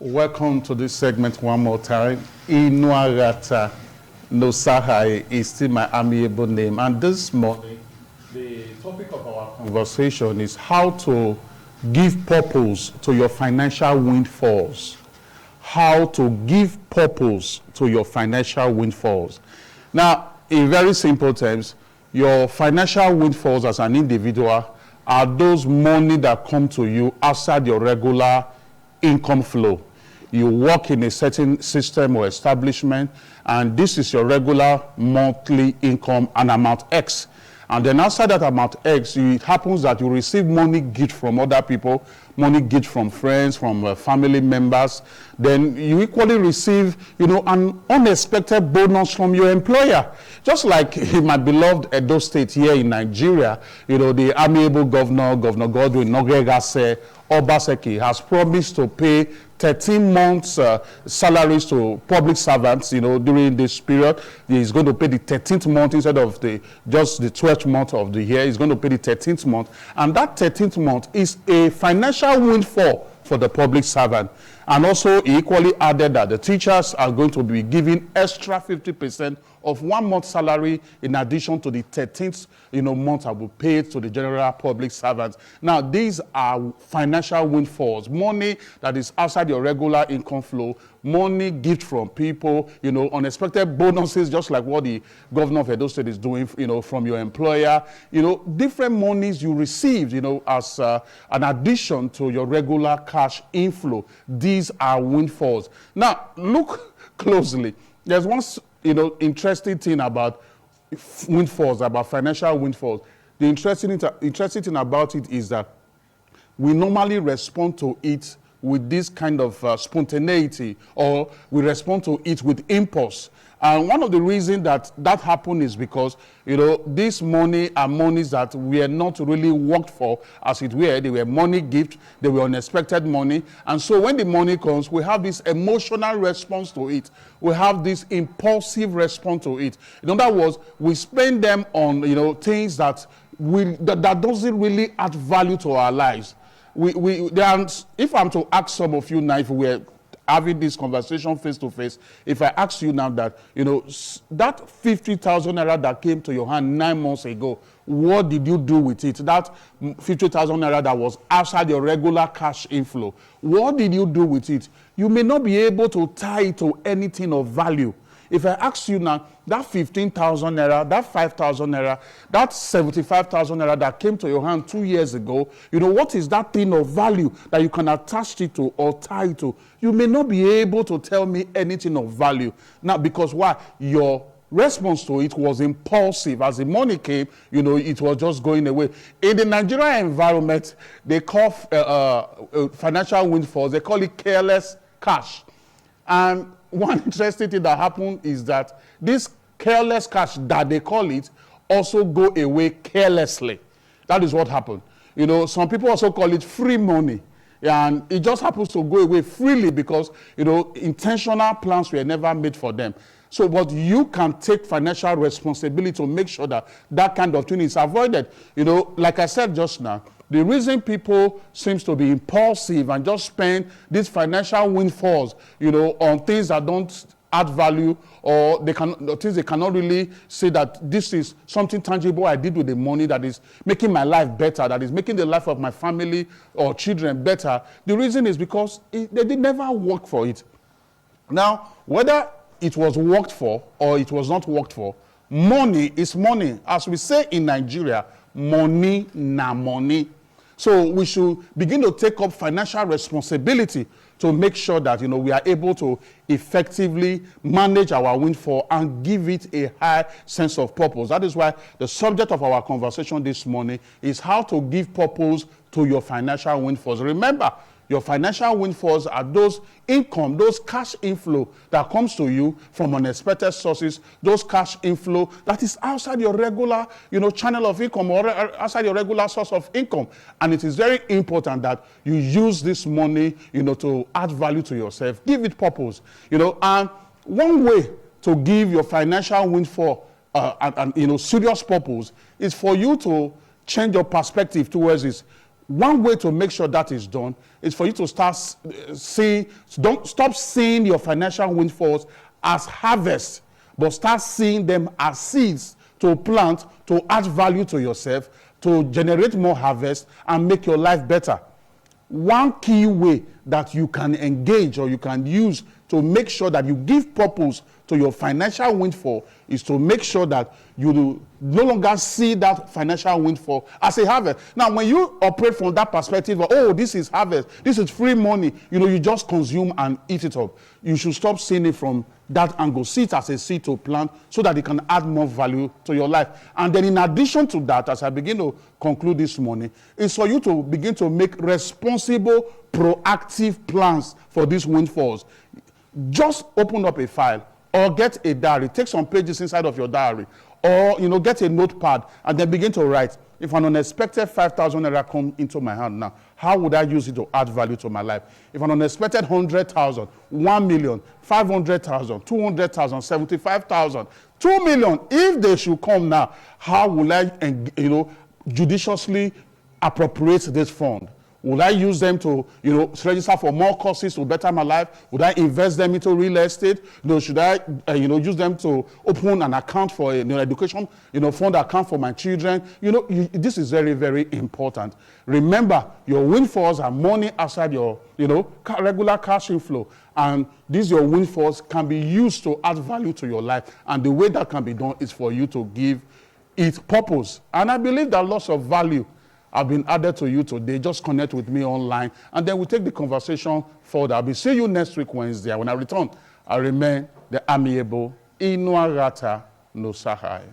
Welcome to this segment one more time. Inuarata Nosahai is still my amiable name. And this morning, the topic of our conversation is how to give purpose to your financial windfalls. How to give purpose to your financial windfalls. Now, in very simple terms, your financial windfalls as an individual are those money that come to you outside your regular income flow. You work in a certain system or establishment, and this is your regular monthly income, an amount X. And then outside that amount X, it happens that you receive money gift from other people, money gift from friends, from family members. Then you equally receive, an unexpected bonus from your employer. Just like in my beloved Edo State here in Nigeria, the amiable Governor Godwin Nogegase Obaseki has promised to pay 13 months salaries to public servants, during this period. He's going to pay the 13th month instead of just the 12th month of the year. He's going to pay the 13th month. And that 13th month is a financial windfall for the public servant. And also, he equally added that the teachers are going to be given extra 50% of 1 month's salary in addition to the 13th month that will be paid to the general public servants. Now, these are financial windfalls, money that is outside your regular income flow, money gift from people, unexpected bonuses, just like what the governor of Edo State is doing, from your employer, different monies you received, as an addition to your regular cash inflow. These are windfalls. Now, look closely. There's one interesting thing about windfalls, about financial windfalls. The interesting thing about it is that we normally respond to it with this kind of spontaneity, or we respond to it with impulse. And one of the reasons that happened is because, this money are monies that were not really worked for, as it were. They were money gift, they were unexpected money. And so when the money comes, we have this emotional response to it. We have this impulsive response to it. In other words, we spend them on, things that doesn't really add value to our lives. If I'm to ask some of you now, if we were having this conversation face to face, if I ask you now that, that 50,000 naira that came to your hand 9 months ago, what did you do with it? That 50,000 naira that was outside your regular cash inflow, what did you do with it? You may not be able to tie it to anything of value. If I ask you now, that 15,000 naira, that 5,000 naira, that 75,000 naira that came to your hand 2 years ago, what is that thing of value that you can attach it to or tie it to? You may not be able to tell me anything of value. Now, because why? Your response to it was impulsive. As the money came, it was just going away. In the Nigerian environment, they call financial windfalls, they call it careless cash. And one interesting thing that happened is that this careless cash that they call it also go away carelessly. That is what happened. Some people also call it free money. And it just happens to go away freely because, intentional plans were never made for them. So, but you can take financial responsibility to make sure that that kind of thing is avoided. Like I said just now, the reason people seems to be impulsive and just spend these financial windfalls, on things that don't add value, or things they cannot really say that this is something tangible I did with the money that is making my life better, that is making the life of my family or children better. The reason is because they did never work for it. Now, whether it was worked for or it was not worked for, money is money. As we say in Nigeria, money na money. So we should begin to take up financial responsibility to make sure that, we are able to effectively manage our windfall and give it a high sense of purpose. That is why the subject of our conversation this morning is how to give purpose to your financial windfalls. Remember, your financial windfalls are those income, those cash inflow that comes to you from unexpected sources, those cash inflow that is outside your regular, channel of income or outside your regular source of income. And it is very important that you use this money, to add value to yourself, give it purpose, and one way to give your financial windfall and serious purpose is for you to change your perspective towards this. One way to make sure that is done is for you to start don't stop seeing your financial windfalls as harvest, but start seeing them as seeds to plant, to add value to yourself, to generate more harvest and make your life better. One key way that you can engage or you can use to make sure that you give purpose to your financial windfall is to make sure that you no longer see that financial windfall as a harvest. Now, when you operate from that perspective of, oh, this is harvest, this is free money, you just consume and eat it up. You should stop seeing it from that angle. See it as a seed to plant so that it can add more value to your life. And then in addition to that, as I begin to conclude this morning, is for you to begin to make responsible, proactive plans for these windfalls. Just open up a file or get a diary. Take some pages inside of your diary, or get a notepad and then begin to write. If an unexpected 5,000 naira come into my hand now, how would I use it to add value to my life? If an unexpected 100,000, 1 million, 500,000, 200,000, 75,000, 2 million, if they should come now, how will I, judiciously appropriate this fund? Would I use them to, register for more courses to better my life? Would I invest them into real estate? Should I, use them to open an account for an education, fund account for my children? This is very, very important. Remember, your windfalls are money outside your, regular cash inflow. And these your windfalls can be used to add value to your life. And the way that can be done is for you to give it purpose. And I believe that lots of value have been added to you today. Just connect with me online, and then we'll take the conversation further. I'll be seeing you next week, Wednesday. When I return, I remain the amiable Inuarata no Sahai.